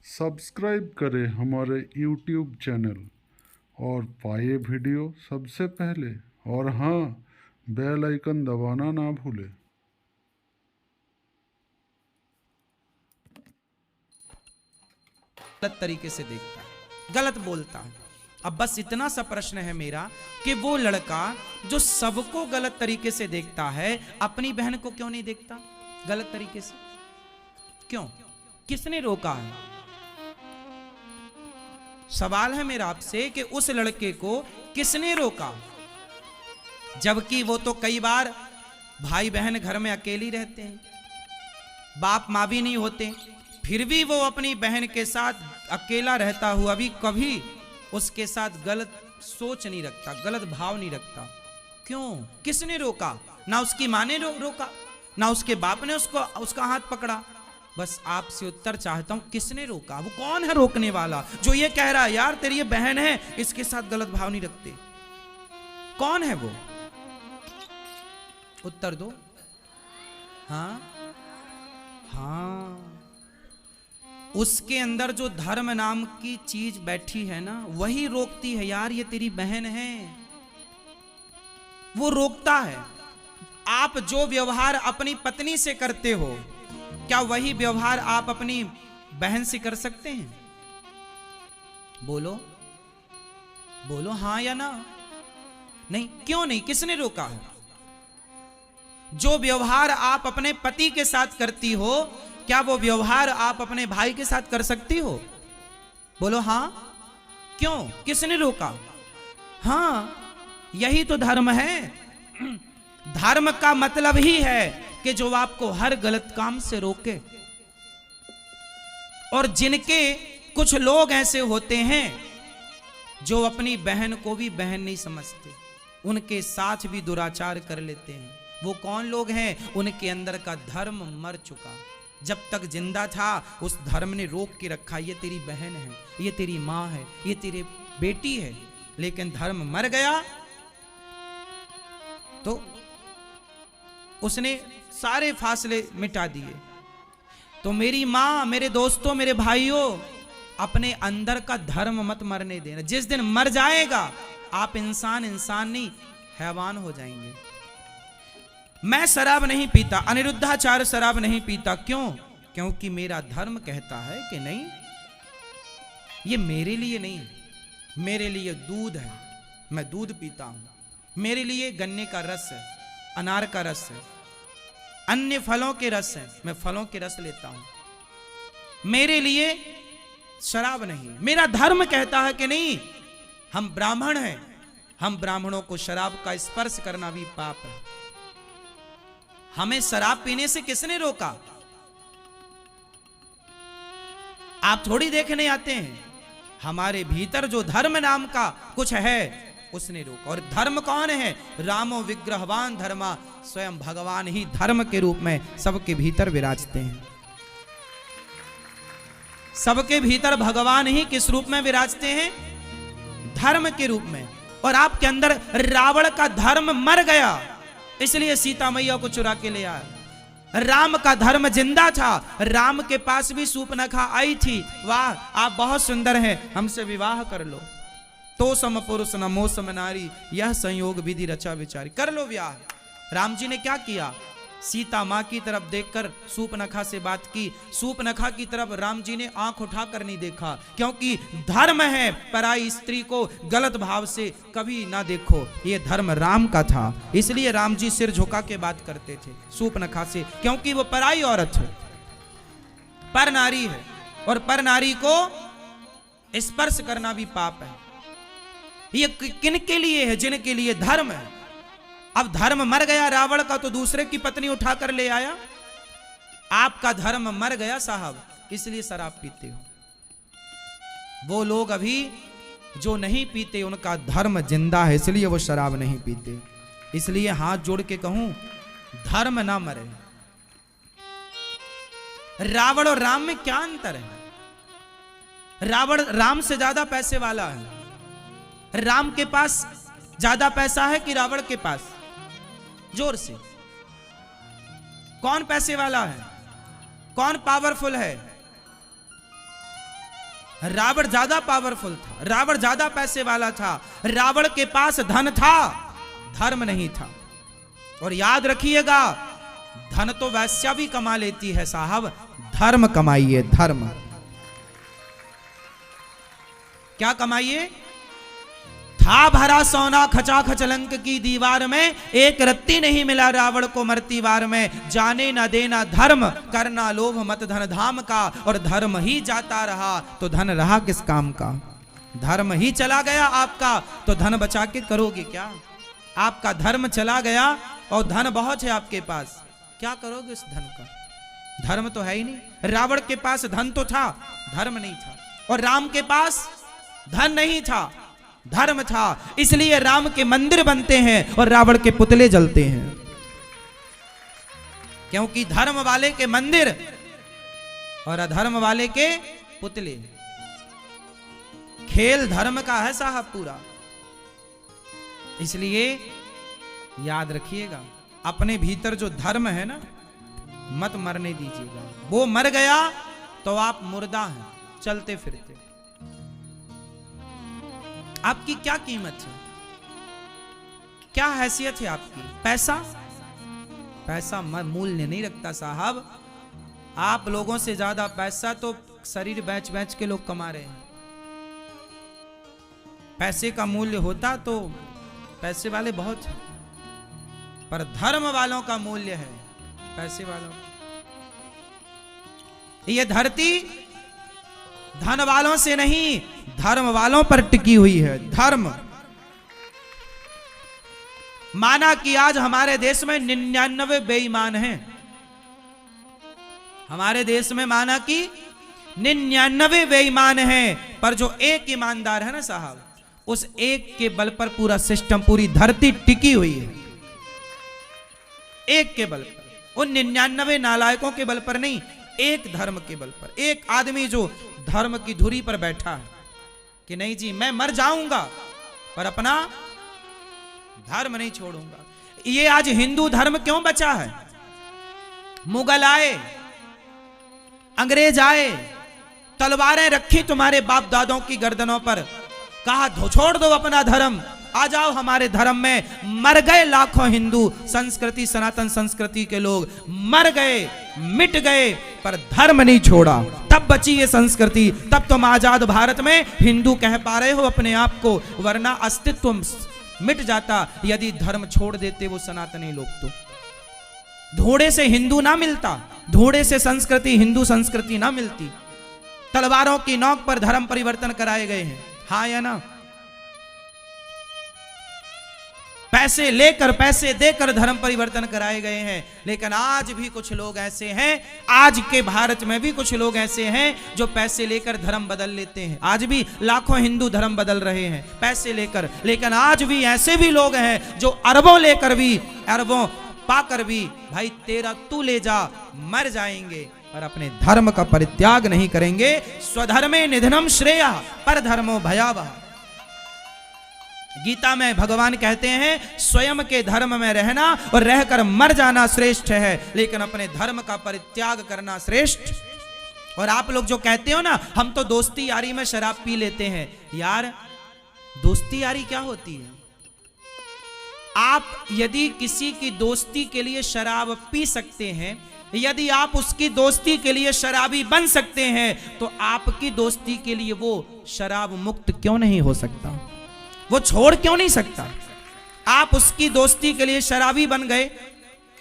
Subscribe करें हमारे YouTube channel और पाए वीडियो सबसे पहले। और हाँ, बेल आइकन दबाना ना भूलें। गलत तरीके से देखता है, गलत बोलता है। अब बस इतना सा प्रश्न है मेरा कि वो लड़का जो सबको गलत तरीके से देखता है, अपनी बहन को क्यों नहीं देखता गलत तरीके से? क्यों? किसने रोका है? सवाल है मेरा आपसे कि उस लड़के को किसने रोका? जबकि वो तो कई बार भाई बहन घर में अकेली रहते हैं, बाप माँ भी नहीं होते, फिर भी वो अपनी बहन के साथ अकेला रहता हुआ भी कभी उसके साथ गलत सोच नहीं रखता, गलत भाव नहीं रखता। क्यों? किसने रोका? ना उसकी माँ ने रोका, ना उसके बाप ने उसका हाथ पकड़ा। बस आपसे उत्तर चाहता हूं, किसने रोका? वो कौन है रोकने वाला जो ये कह रहा है यार तेरी ये बहन है, इसके साथ गलत भाव नहीं रखते? कौन है वो? उत्तर दो। हाँ हाँ, उसके अंदर जो धर्म नाम की चीज बैठी है ना, वही रोकती है यार ये तेरी बहन है, वो रोकता है। आप जो व्यवहार अपनी पत्नी से करते हो, क्या वही व्यवहार आप अपनी बहन से कर सकते हैं? बोलो बोलो, हां या ना? नहीं। क्यों नहीं? किसने रोका है? जो व्यवहार आप अपने पति के साथ करती हो, क्या वो व्यवहार आप अपने भाई के साथ कर सकती हो? बोलो हां। क्यों? किसने रोका? हां, यही तो धर्म है। धर्म का मतलब ही है कि जो आपको हर गलत काम से रोके। और जिनके कुछ लोग ऐसे होते हैं जो अपनी बहन को भी बहन नहीं समझते, उनके साथ भी दुराचार कर लेते हैं। वो कौन लोग हैं? उनके अंदर का धर्म मर चुका। जब तक जिंदा था उस धर्म ने रोक के रखा, ये तेरी बहन है, ये तेरी माँ है, ये तेरी बेटी है। लेकिन धर्म मर गया तो उसने सारे फासले मिटा दिए। तो मेरी माँ, मेरे दोस्तों, मेरे भाइयों, अपने अंदर का धर्म मत मरने देना। जिस दिन मर जाएगा आप इंसान नहीं, हैवान हो जाएंगे। मैं शराब नहीं पीता, अनिरुद्धाचार्य शराब नहीं पीता। क्यों? क्योंकि मेरा धर्म कहता है कि नहीं, ये मेरे लिए नहीं, मेरे लिए दूध है, मैं दूध पीता हूं। मेरे लिए गन्ने का रस है, अनार का रस है, अन्य फलों के रस है, मैं फलों के रस लेता हूं। मेरे लिए शराब नहीं। मेरा धर्म कहता है कि नहीं, हम ब्राह्मण हैं, हम ब्राह्मणों को शराब का स्पर्श करना भी पाप है। हमें शराब पीने से किसने रोका? आप थोड़ी देखने आते हैं, हमारे भीतर जो धर्म नाम का कुछ है उसने रोका। और धर्म कौन है? रामो विग्रहवान धर्मा, स्वयं भगवान ही धर्म के रूप में सबके भीतर विराजते हैं। सबके भीतर भगवान ही किस रूप में विराजते हैं? धर्म के रूप में। और आपके अंदर रावण का धर्म मर गया, इसलिए सीता मैया को चुरा के ले आया। राम का धर्म जिंदा था, राम के पास भी सूर्पनखा आई थी, वाह आप बहुत सुंदर हैं, हमसे विवाह कर लो। तो सम पुरुष न मोह सम नारी, यह संयोग विधि रचा विचारी। कर लो विवाह। राम जी ने क्या किया? सीता माँ की तरफ देखकर सूर्पनखा से बात की। सूर्पनखा की तरफ राम जी ने आंख उठाकर नहीं देखा, क्योंकि धर्म है पराई स्त्री को गलत भाव से कभी ना देखो। ये धर्म राम का था, इसलिए राम जी सिर झुका के बात करते थे सूर्पनखा से, क्योंकि वो पराई औरत है, पर नारी है, और पर नारी को स्पर्श करना भी पाप है। ये किन के लिए है? जिनके लिए धर्म है। अब धर्म मर गया रावण का, तो दूसरे की पत्नी उठाकर ले आया। आपका धर्म मर गया साहब, इसलिए शराब पीते हो। वो लोग अभी जो नहीं पीते उनका धर्म जिंदा है, इसलिए वो शराब नहीं पीते। इसलिए हाथ जोड़ के कहूं, धर्म ना मरे। रावण और राम में क्या अंतर है? रावण राम से ज्यादा पैसे वाला है। राम के पास ज्यादा पैसा है कि रावण के पास? जोर से, कौन पैसे वाला है? कौन पावरफुल है? रावण ज्यादा पावरफुल था, रावण ज्यादा पैसे वाला था, रावण के पास धन था, धर्म नहीं था। और याद रखिएगा, धन तो वैश्या भी कमा लेती है साहब, धर्म कमाइए, धर्म। क्या कमाइए? था भरा सोना खचाखच लंक की दीवार में, एक रत्ती नहीं मिला रावण को मरती वार में। जाने ना देना धर्म, करना लोभ मत धन धाम का, और धर्म ही जाता रहा तो धन रहा किस काम का। धर्म ही चला गया आपका तो धन बचा के करोगे क्या? आपका धर्म चला गया और धन बहुत है आपके पास, क्या करोगे उस धन का? धर्म तो है ही नहीं। रावण के पास धन तो था, धर्म नहीं था। और राम के पास धन नहीं था, धर्म था। इसलिए राम के मंदिर बनते हैं और रावण के पुतले जलते हैं, क्योंकि धर्म वाले के मंदिर और अधर्म वाले के पुतले। खेल धर्म का है साहब पूरा। इसलिए याद रखिएगा, अपने भीतर जो धर्म है ना, मत मरने दीजिएगा। वो मर गया तो आप मुर्दा हैं, चलते फिरते। आपकी क्या कीमत है, क्या हैसियत है आपकी? पैसा, पैसा मूल्य नहीं रखता साहब। आप लोगों से ज्यादा पैसा तो शरीर बेच बेच के लोग कमा रहे हैं। पैसे का मूल्य होता तो पैसे वाले बहुत हैं, पर धर्म वालों का मूल्य है पैसे वालों। ये धरती धन वालों से नहीं, धर्म वालों पर टिकी हुई है। धर्म माना कि आज हमारे देश में 99 बेईमान हैं। हमारे देश में माना कि 99 बेईमान हैं, पर जो एक ईमानदार है ना साहब, उस एक के बल पर पूरा सिस्टम, पूरी धरती टिकी हुई है। एक के बल पर, उन 99 नालायकों के बल पर नहीं, एक धर्म के बल पर। एक आदमी जो धर्म की धुरी पर बैठा है कि नहीं जी मैं मर जाऊंगा पर अपना धर्म नहीं छोड़ूंगा। ये आज हिंदू धर्म क्यों बचा है? मुगल आए, अंग्रेज आए, तलवारें रखी तुम्हारे बाप दादों की गर्दनों पर, कहा छोड़ दो अपना धर्म, आ जाओ हमारे धर्म में। मर गए लाखों हिंदू संस्कृति, सनातन संस्कृति के लोग मर गए, मिट गए, पर धर्म नहीं छोड़ा। तब बची ये संस्कृति, तब तुम आजाद भारत में हिंदू कह पा रहे हो अपने आप को, वरना अस्तित्व मिट जाता यदि धर्म छोड़ देते वो सनातनी लोग। तो धोड़े से हिंदू ना मिलता, धोड़े से संस्कृति, हिंदू संस्कृति ना मिलती। तलवारों की नोक पर धर्म परिवर्तन कराए गए हैं, हाँ या ना? पैसे लेकर, पैसे देकर धर्म परिवर्तन कराए गए हैं। लेकिन आज भी कुछ लोग ऐसे हैं, आज के भारत में भी कुछ लोग ऐसे हैं जो पैसे लेकर धर्म बदल लेते हैं। आज भी लाखों हिंदू धर्म बदल रहे हैं पैसे लेकर। लेकिन आज भी ऐसे भी लोग हैं जो अरबों लेकर भी, अरबों पाकर भी, भाई तेरा तू ले जा, मर जाएंगे और अपने धर्म का परित्याग नहीं करेंगे। स्वधर्मे निधनम श्रेया पर धर्मो भयावह। गीता में भगवान कहते हैं स्वयं के धर्म में रहना और रहकर मर जाना श्रेष्ठ है, लेकिन अपने धर्म का परित्याग करना श्रेष्ठ। और आप लोग जो कहते हो ना हम तो दोस्ती यारी में शराब पी लेते हैं, यार दोस्ती यारी क्या होती है? आप यदि किसी की दोस्ती के लिए शराब पी सकते हैं, यदि आप उसकी दोस्ती के लिए शराबी बन सकते हैं, तो आपकी दोस्ती के लिए वो शराब मुक्त क्यों नहीं हो सकता? वो छोड़ क्यों नहीं सकता? आप उसकी दोस्ती के लिए शराबी बन गए,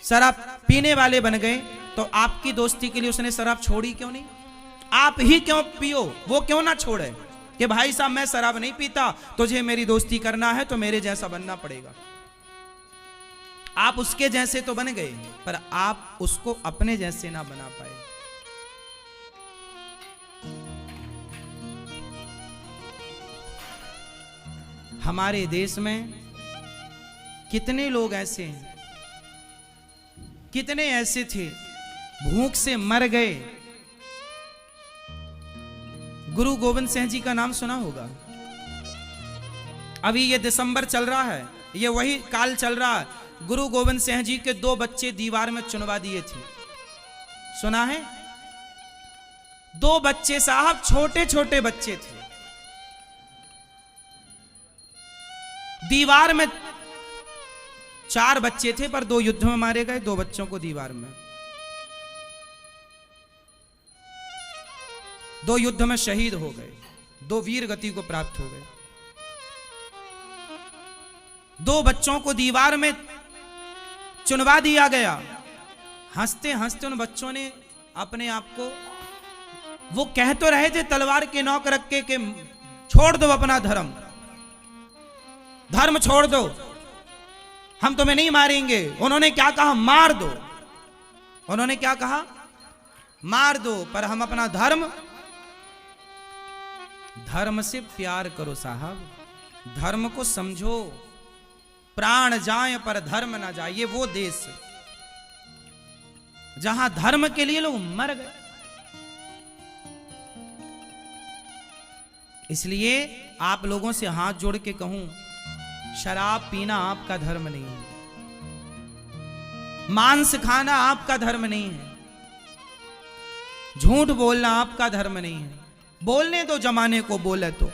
शराब पीने वाले बन गए, तो आपकी दोस्ती के लिए उसने शराब छोड़ी क्यों नहीं? आप ही क्यों पियो, वो क्यों ना छोड़े कि भाई साहब मैं शराब नहीं पीता, तुझे मेरी दोस्ती करना है तो मेरे जैसा बनना पड़ेगा। आप उसके जैसे तो बन गए, पर आप उसको अपने जैसे ना बना पाए। हमारे देश में कितने लोग ऐसे हैं, कितने ऐसे थे भूख से मर गए। गुरु गोविंद सिंह जी का नाम सुना होगा। अभी ये दिसंबर चल रहा है, ये वही काल चल रहा है। गुरु गोविंद सिंह जी के 2 बच्चे दीवार में चुनवा दिए थे, सुना है? 2 बच्चे साहब, छोटे छोटे बच्चे थे। दीवार में 4 बच्चे थे, पर 2 युद्ध में मारे गए, 2 बच्चों को दीवार में, 2 युद्ध में शहीद हो गए, 2 वीर गति को प्राप्त हो गए। 2 बच्चों को दीवार में चुनवा दिया गया। हंसते हंसते उन बच्चों ने अपने आप को, वो कह तो रहे थे तलवार के नोक रख के कि छोड़ दो अपना धर्म, धर्म छोड़ दो, हम तुम्हें नहीं मारेंगे। उन्होंने क्या कहा? मार दो। उन्होंने क्या कहा? मार दो, पर हम अपना धर्म, धर्म से प्यार करो साहब, धर्म को समझो। प्राण जाए पर धर्म ना जाए, ये वो देश है जहां धर्म के लिए लोग मर गए। इसलिए आप लोगों से हाथ जोड़ के कहूं, शराब पीना आपका धर्म नहीं है, मांस खाना आपका धर्म नहीं है, झूठ बोलना आपका धर्म नहीं है। बोलने दो जमाने को बोले तो,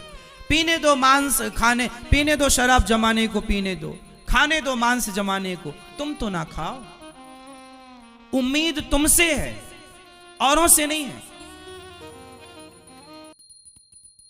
पीने दो मांस खाने, पीने दो शराब जमाने को पीने दो, खाने दो मांस जमाने को, तुम तो ना खाओ। उम्मीद तुमसे है, औरों से नहीं है।